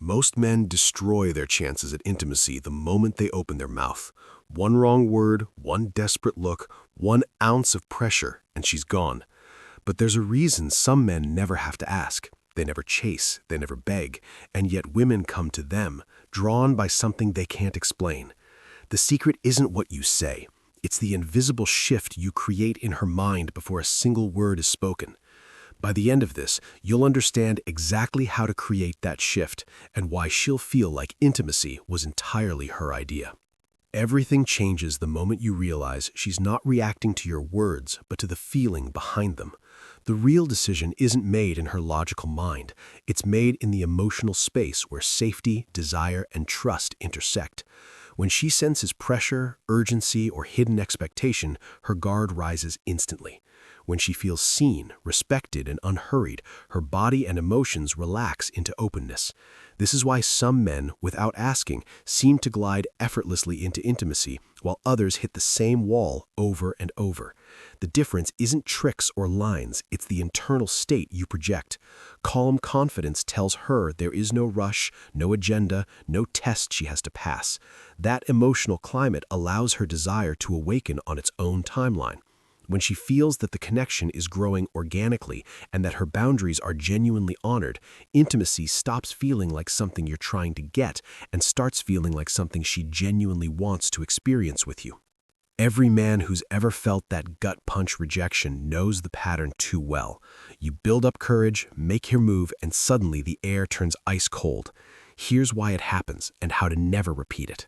Most men destroy their chances at intimacy the moment they open their mouth. One wrong word, one desperate look, 1 ounce of pressure, and she's gone. But there's a reason some men never have to ask. They never chase, they never beg, and yet women come to them, drawn by something they can't explain. The secret isn't what you say. It's the invisible shift you create in her mind before a single word is spoken. By the end of this, you'll understand exactly how to create that shift and why she'll feel like intimacy was entirely her idea. Everything changes the moment you realize she's not reacting to your words, but to the feeling behind them. The real decision isn't made in her logical mind. It's made in the emotional space where safety, desire, and trust intersect. When she senses pressure, urgency, or hidden expectation, her guard rises instantly. When she feels seen, respected, and unhurried, her body and emotions relax into openness. This is why some men, without asking, seem to glide effortlessly into intimacy, while others hit the same wall over and over. The difference isn't tricks or lines, it's the internal state you project. Calm confidence tells her there is no rush, no agenda, no test she has to pass. That emotional climate allows her desire to awaken on its own timeline. When she feels that the connection is growing organically and that her boundaries are genuinely honored, intimacy stops feeling like something you're trying to get and starts feeling like something she genuinely wants to experience with you. Every man who's ever felt that gut punch rejection knows the pattern too well. You build up courage, make your move, and suddenly the air turns ice cold. Here's why it happens and how to never repeat it.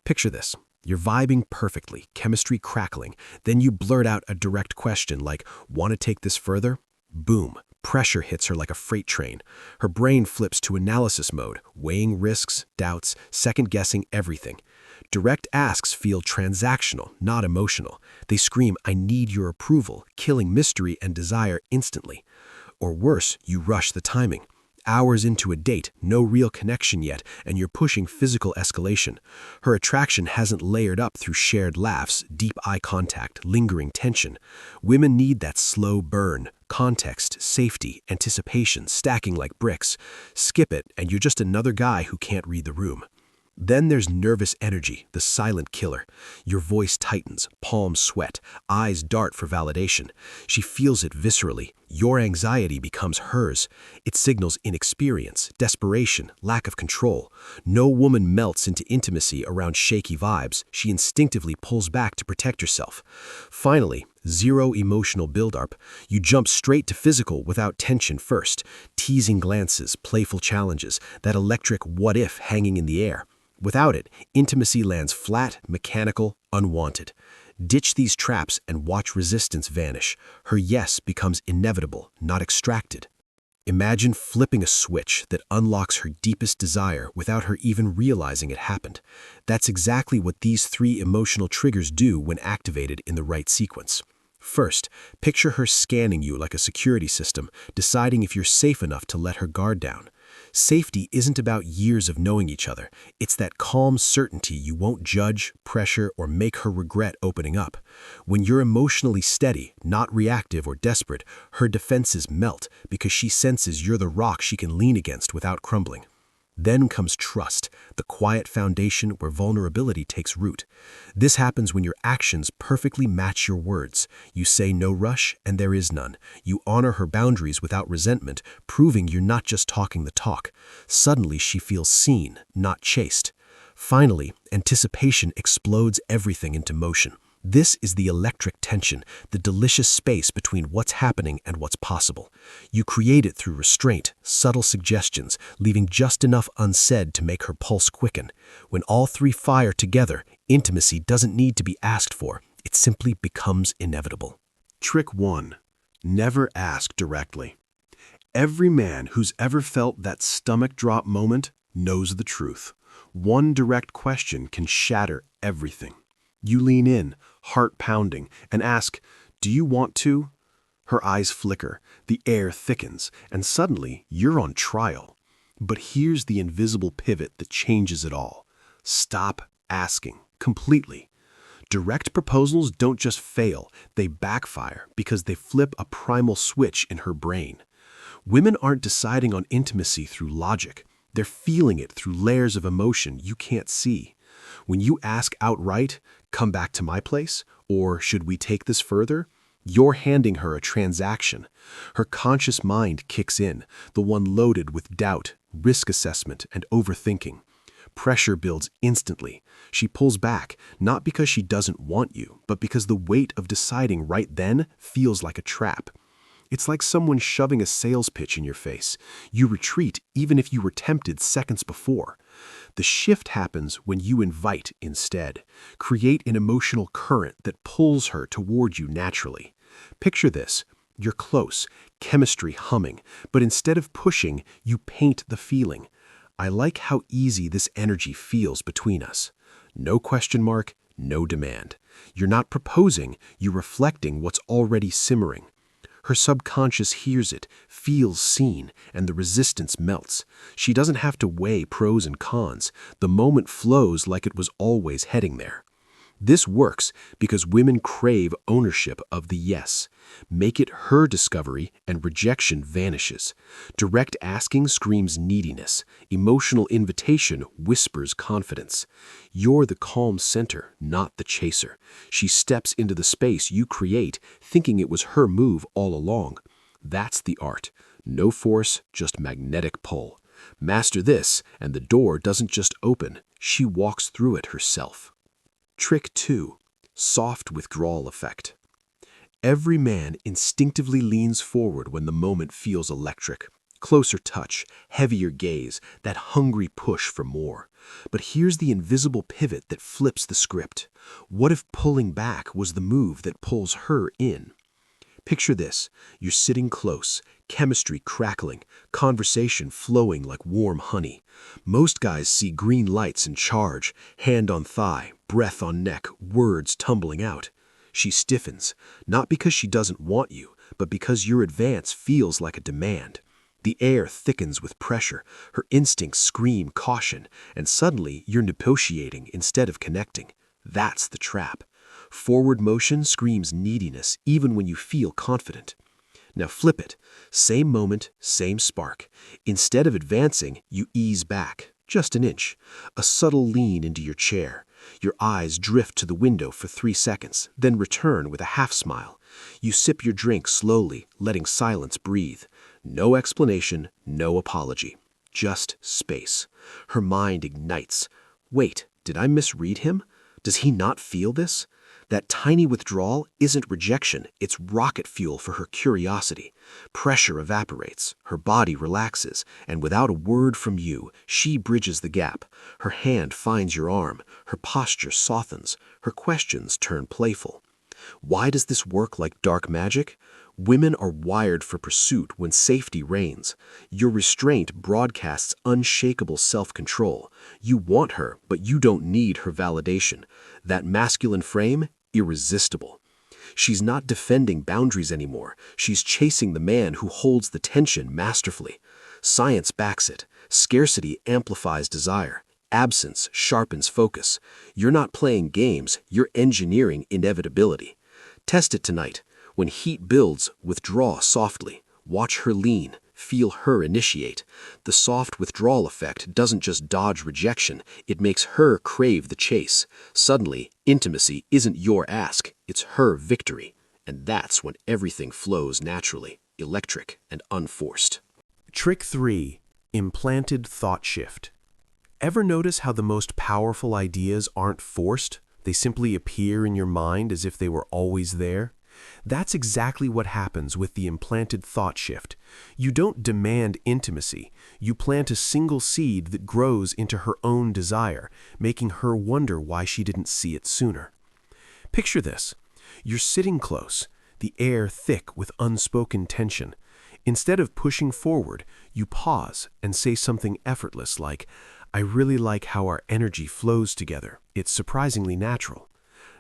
Picture this. You're vibing perfectly, chemistry crackling, then you blurt out a direct question like, "Want to take this further?" Boom. Pressure hits her like a freight train. Her brain flips to analysis mode, weighing risks, doubts, second-guessing everything. Direct asks feel transactional, not emotional. They scream, "I need your approval," killing mystery and desire instantly. Or worse, you rush the timing. Hours into a date, no real connection yet, and you're pushing physical escalation. Her attraction hasn't layered up through shared laughs, deep eye contact, lingering tension. Women need that slow burn, context, safety, anticipation, stacking like bricks. Skip it, and you're just another guy who can't read the room. Then there's nervous energy, the silent killer. Your voice tightens, palms sweat, eyes dart for validation. She feels it viscerally. Your anxiety becomes hers. It signals inexperience, desperation, lack of control. No woman melts into intimacy around shaky vibes. She instinctively pulls back to protect herself. Finally, zero emotional buildup. You jump straight to physical without tension first. Teasing glances, playful challenges, that electric what if hanging in the air. Without it, intimacy lands flat, mechanical, unwanted. Ditch these traps and watch resistance vanish. Her yes becomes inevitable, not extracted. Imagine flipping a switch that unlocks her deepest desire without her even realizing it happened. That's exactly what these 3 emotional triggers do when activated in the right sequence. First, picture her scanning you like a security system, deciding if you're safe enough to let her guard down. Safety isn't about years of knowing each other. It's that calm certainty you won't judge, pressure, or make her regret opening up. When you're emotionally steady, not reactive or desperate, her defenses melt because she senses you're the rock she can lean against without crumbling. Then comes trust, the quiet foundation where vulnerability takes root. This happens when your actions perfectly match your words. You say no rush, and there is none. You honor her boundaries without resentment, proving you're not just talking the talk. Suddenly she feels seen, not chased. Finally, anticipation explodes everything into motion. This is the electric tension, the delicious space between what's happening and what's possible. You create it through restraint, subtle suggestions, leaving just enough unsaid to make her pulse quicken. When all 3 fire together, intimacy doesn't need to be asked for. It simply becomes inevitable. Trick 1. Never ask directly. Every man who's ever felt that stomach drop moment knows the truth. One direct question can shatter everything. You lean in, heart pounding, and ask, "Do you want to?" Her eyes flicker, the air thickens, and suddenly you're on trial. But here's the invisible pivot that changes it all. Stop asking completely. Direct proposals don't just fail, they backfire because they flip a primal switch in her brain. Women aren't deciding on intimacy through logic. They're feeling it through layers of emotion you can't see. When you ask outright, "Come back to my place," or "Should we take this further?" you're handing her a transaction. Her conscious mind kicks in, the one loaded with doubt, risk assessment, and overthinking. Pressure builds instantly. She pulls back, not because she doesn't want you, but because the weight of deciding right then feels like a trap. It's like someone shoving a sales pitch in your face. You retreat even if you were tempted seconds before. The shift happens when you invite instead. Create an emotional current that pulls her toward you naturally. Picture this. You're close, chemistry humming, but instead of pushing, you paint the feeling. "I like how easy this energy feels between us." No question mark, no demand. You're not proposing, you're reflecting what's already simmering. Her subconscious hears it, feels seen, and the resistance melts. She doesn't have to weigh pros and cons. The moment flows like it was always heading there. This works because women crave ownership of the yes. Make it her discovery and rejection vanishes. Direct asking screams neediness. Emotional invitation whispers confidence. You're the calm center, not the chaser. She steps into the space you create, thinking it was her move all along. That's the art. No force, just magnetic pull. Master this, and the door doesn't just open, she walks through it herself. Trick 2. Soft withdrawal effect. Every man instinctively leans forward when the moment feels electric. Closer touch, heavier gaze, that hungry push for more. But here's the invisible pivot that flips the script. What if pulling back was the move that pulls her in? Picture this. You're sitting close, chemistry crackling, conversation flowing like warm honey. Most guys see green lights and charge, hand on thigh, breath on neck, words tumbling out. She stiffens, not because she doesn't want you, but because your advance feels like a demand. The air thickens with pressure, her instincts scream caution, and suddenly you're negotiating instead of connecting. That's the trap. Forward motion screams neediness even when you feel confident. Now flip it. Same moment, same spark. Instead of advancing, you ease back, just an inch. A subtle lean into your chair. Your eyes drift to the window for 3 seconds, then return with a half smile. You sip your drink slowly, letting silence breathe. No explanation, no apology. Just space. Her mind ignites. Wait, did I misread him? Does he not feel this? That tiny withdrawal isn't rejection, it's rocket fuel for her curiosity. Pressure evaporates, her body relaxes, and without a word from you, she bridges the gap. Her hand finds your arm, her posture softens, her questions turn playful. Why does this work like dark magic? Women are wired for pursuit when safety reigns. Your restraint broadcasts unshakable self-control. You want her, but you don't need her validation. That masculine frame, irresistible. She's not defending boundaries anymore. She's chasing the man who holds the tension masterfully. Science backs it. Scarcity amplifies desire. Absence sharpens focus. You're not playing games, you're engineering inevitability. Test it tonight. When heat builds, withdraw softly. Watch her lean. Feel her initiate. The soft withdrawal effect doesn't just dodge rejection, it makes her crave the chase. Suddenly, intimacy isn't your ask, it's her victory. And that's when everything flows naturally, electric and unforced. Trick 3. Implanted thought shift. Ever notice how the most powerful ideas aren't forced? They simply appear in your mind as if they were always there? That's exactly what happens with the implanted thought shift. You don't demand intimacy. You plant a single seed that grows into her own desire, making her wonder why she didn't see it sooner. Picture this. You're sitting close, the air thick with unspoken tension. Instead of pushing forward, you pause and say something effortless like, "I really like how our energy flows together. It's surprisingly natural."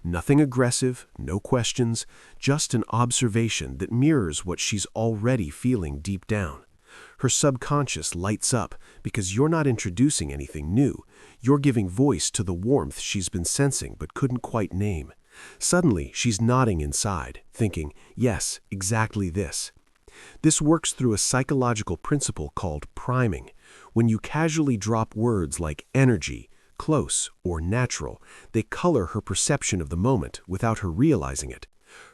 Nothing aggressive, no questions, just an observation that mirrors what she's already feeling deep down. Her subconscious lights up because you're not introducing anything new. You're giving voice to the warmth she's been sensing but couldn't quite name. Suddenly, she's nodding inside, thinking, "Yes, exactly this." This works through a psychological principle called priming. When you casually drop words like energy, close, or natural, they color her perception of the moment without her realizing it.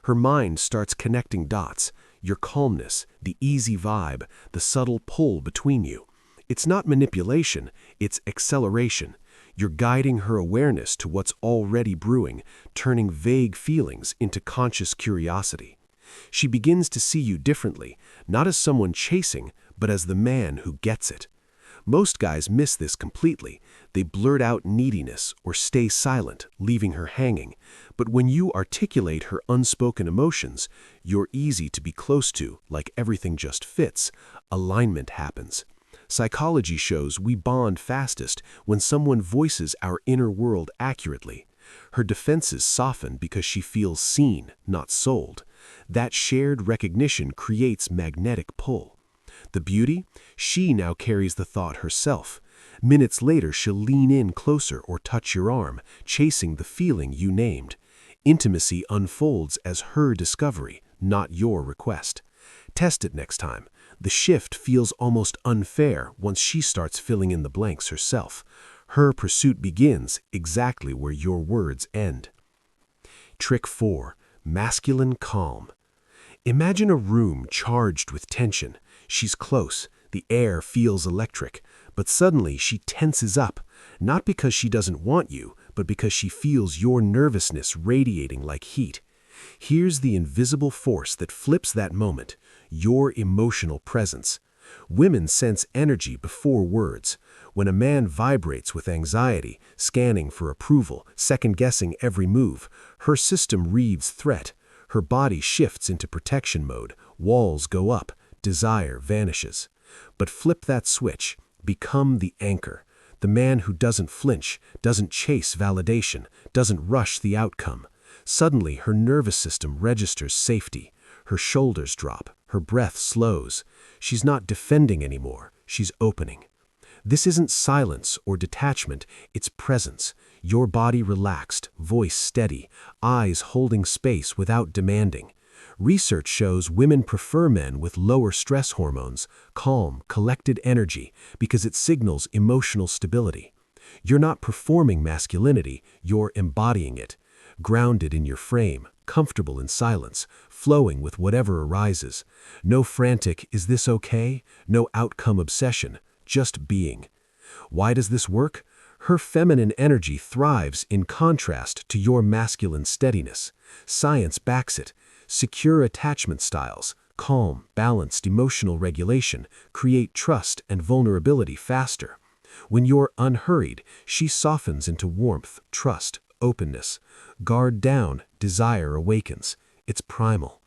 Her mind starts connecting dots, your calmness, the easy vibe, the subtle pull between you. It's not manipulation, it's acceleration. You're guiding her awareness to what's already brewing, turning vague feelings into conscious curiosity. She begins to see you differently, not as someone chasing, but as the man who gets it. Most guys miss this completely. They blurt out neediness or stay silent, leaving her hanging. But when you articulate her unspoken emotions, you're easy to be close to, like everything just fits. Alignment happens. Psychology shows we bond fastest when someone voices our inner world accurately. Her defenses soften because she feels seen, not sold. That shared recognition creates magnetic pull. The beauty? She now carries the thought herself. Minutes later, she'll lean in closer or touch your arm, chasing the feeling you named. Intimacy unfolds as her discovery, not your request. Test it next time. The shift feels almost unfair once she starts filling in the blanks herself. Her pursuit begins exactly where your words end. Trick 4. Masculine calm. Imagine a room charged with tension. She's close. The air feels electric. But suddenly she tenses up, not because she doesn't want you, but because she feels your nervousness radiating like heat. Here's the invisible force that flips that moment: your emotional presence. Women sense energy before words. When a man vibrates with anxiety, scanning for approval, second-guessing every move, her system reads threat. Her body shifts into protection mode. Walls go up. Desire vanishes. But flip that switch. Become the anchor. The man who doesn't flinch, doesn't chase validation, doesn't rush the outcome. Suddenly, her nervous system registers safety. Her shoulders drop. Her breath slows. She's not defending anymore. She's opening. This isn't silence or detachment. It's presence. Your body relaxed, voice steady, eyes holding space without demanding. Research shows women prefer men with lower stress hormones, calm, collected energy, because it signals emotional stability. You're not performing masculinity, you're embodying it. Grounded in your frame, comfortable in silence, flowing with whatever arises. No frantic, is this okay? No outcome obsession, just being. Why does this work? Her feminine energy thrives in contrast to your masculine steadiness. Science backs it. Secure attachment styles, calm, balanced emotional regulation, create trust and vulnerability faster. When you're unhurried, she softens into warmth, trust, openness. Guard down, desire awakens. It's primal.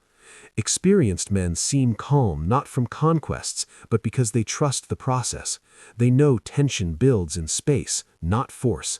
Experienced men seem calm not from conquests, but because they trust the process. They know tension builds in space, not force.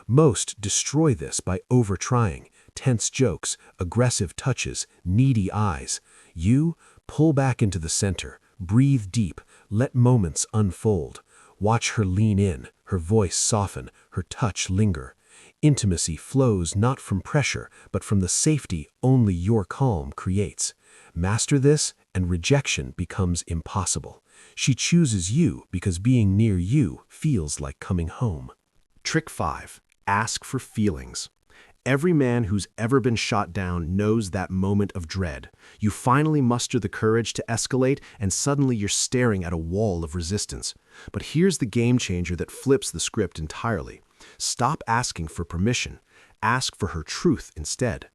Most destroy this by over-trying. Tense jokes, aggressive touches, needy eyes. You pull back into the center, breathe deep, let moments unfold. Watch her lean in, her voice soften, her touch linger. Intimacy flows not from pressure, but from the safety only your calm creates. Master this, and rejection becomes impossible. She chooses you because being near you feels like coming home. Trick 5. Ask for feelings. Every man who's ever been shot down knows that moment of dread. You finally muster the courage to escalate, and suddenly you're staring at a wall of resistance. But here's the game changer that flips the script entirely. Stop asking for permission. Ask for her truth instead.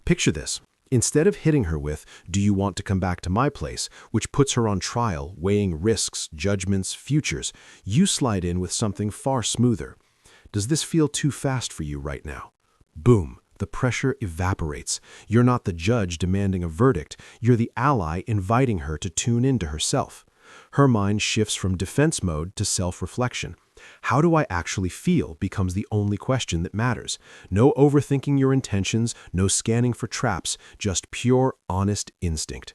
Picture this. Instead of hitting her with, "Do you want to come back to my place?" which puts her on trial, weighing risks, judgments, futures, you slide in with something far smoother. "Does this feel too fast for you right now?" Boom, the pressure evaporates. You're not the judge demanding a verdict. You're the ally inviting her to tune into herself. Her mind shifts from defense mode to self-reflection. How do I actually feel becomes the only question that matters. No overthinking your intentions, no scanning for traps, just pure, honest instinct.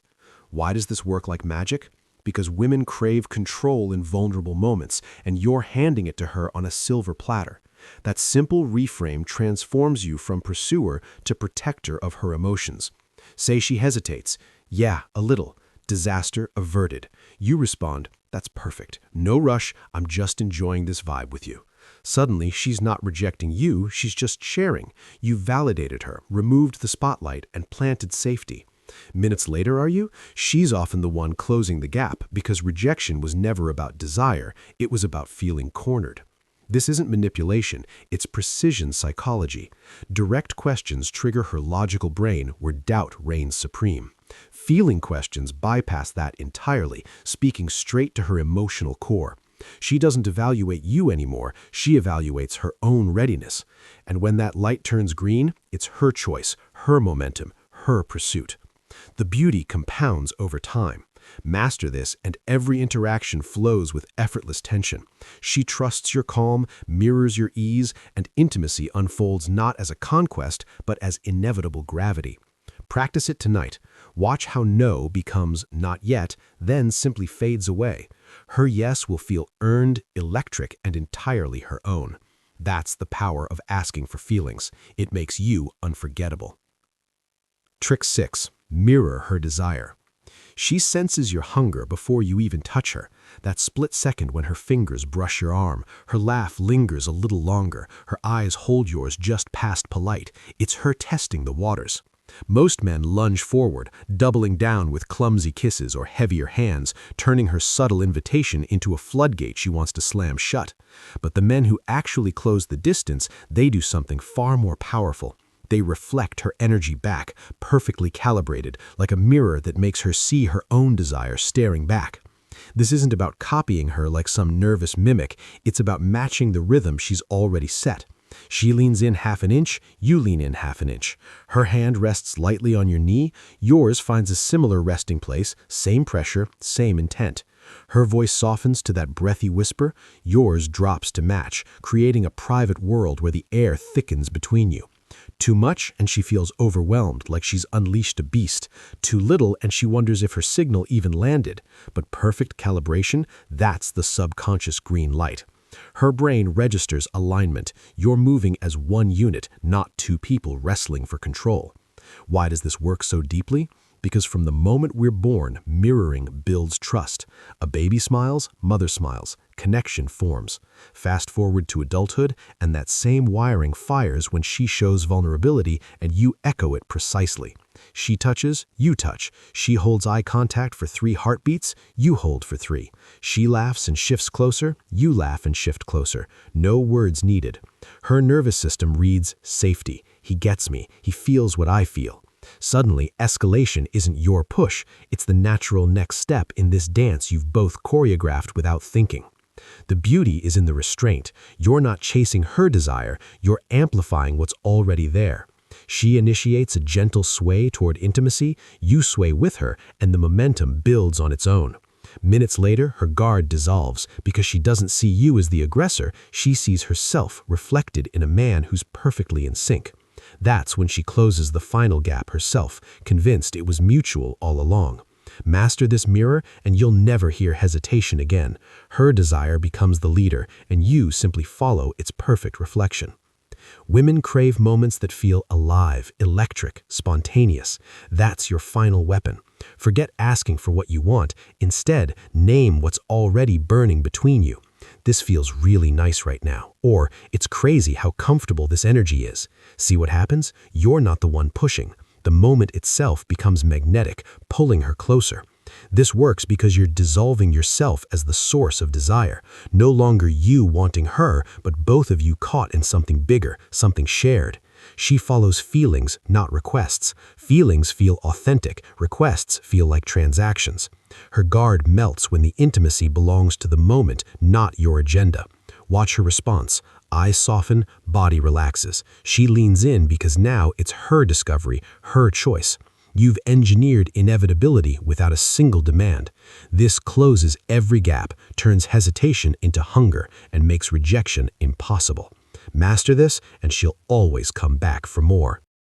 Why does this work like magic? Because women crave control in vulnerable moments, and you're handing it to her on a silver platter. That simple reframe transforms you from pursuer to protector of her emotions. Say she hesitates. "Yeah, a little." Disaster averted. You respond, "That's perfect. No rush, I'm just enjoying this vibe with you." Suddenly, she's not rejecting you, she's just sharing. You validated her, removed the spotlight, and planted safety. Minutes later, are you? She's often the one closing the gap because rejection was never about desire, it was about feeling cornered. This isn't manipulation, it's precision psychology. Direct questions trigger her logical brain where doubt reigns supreme. Feeling questions bypass that entirely, speaking straight to her emotional core. She doesn't evaluate you anymore, she evaluates her own readiness. And when that light turns green, it's her choice, her momentum, her pursuit. The beauty compounds over time. Master this, and every interaction flows with effortless tension. She trusts your calm, mirrors your ease, and intimacy unfolds not as a conquest, but as inevitable gravity. Practice it tonight. Watch how no becomes not yet, then simply fades away. Her yes will feel earned, electric, and entirely her own. That's the power of asking for feelings. It makes you unforgettable. Trick 6. Mirror her desire. She senses your hunger before you even touch her. That split second when her fingers brush your arm, her laugh lingers a little longer, her eyes hold yours just past polite. It's her testing the waters. Most men lunge forward, doubling down with clumsy kisses or heavier hands, turning her subtle invitation into a floodgate she wants to slam shut. But the men who actually close the distance, they do something far more powerful. They reflect her energy back, perfectly calibrated, like a mirror that makes her see her own desire staring back. This isn't about copying her like some nervous mimic, it's about matching the rhythm she's already set. She leans in half an inch, you lean in half an inch. Her hand rests lightly on your knee, yours finds a similar resting place, same pressure, same intent. Her voice softens to that breathy whisper, yours drops to match, creating a private world where the air thickens between you. Too much, and she feels overwhelmed, like she's unleashed a beast. Too little, and she wonders if her signal even landed. But perfect calibration, that's the subconscious green light. Her brain registers alignment. You're moving as one unit, not two people wrestling for control. Why does this work so deeply? Because from the moment we're born, mirroring builds trust. A baby smiles, mother smiles. Connection forms. Fast forward to adulthood, and that same wiring fires when she shows vulnerability and you echo it precisely. She touches, you touch. She holds eye contact for 3 heartbeats, you hold for 3. She laughs and shifts closer, you laugh and shift closer. No words needed. Her nervous system reads safety. He gets me. He feels what I feel. Suddenly, escalation isn't your push. It's the natural next step in this dance you've both choreographed without thinking. The beauty is in the restraint. You're not chasing her desire, you're amplifying what's already there. She initiates a gentle sway toward intimacy, you sway with her, and the momentum builds on its own. Minutes later, her guard dissolves because she doesn't see you as the aggressor, she sees herself reflected in a man who's perfectly in sync. That's when she closes the final gap herself, convinced it was mutual all along. Master this mirror, and you'll never hear hesitation again. Her desire becomes the leader, and you simply follow its perfect reflection. Women crave moments that feel alive, electric, spontaneous. That's your final weapon. Forget asking for what you want. Instead, name what's already burning between you. This feels really nice right now. Or, it's crazy how comfortable this energy is. See what happens? You're not the one pushing. The moment itself becomes magnetic, pulling her closer. This works because you're dissolving yourself as the source of desire. No longer you wanting her, but both of you caught in something bigger, something shared. She follows feelings, not requests. Feelings feel authentic, requests feel like transactions. Her guard melts when the intimacy belongs to the moment, not your agenda. Watch her response. Eyes soften, body relaxes. She leans in because now it's her discovery, her choice. You've engineered inevitability without a single demand. This closes every gap, turns hesitation into hunger, and makes rejection impossible. Master this, and she'll always come back for more.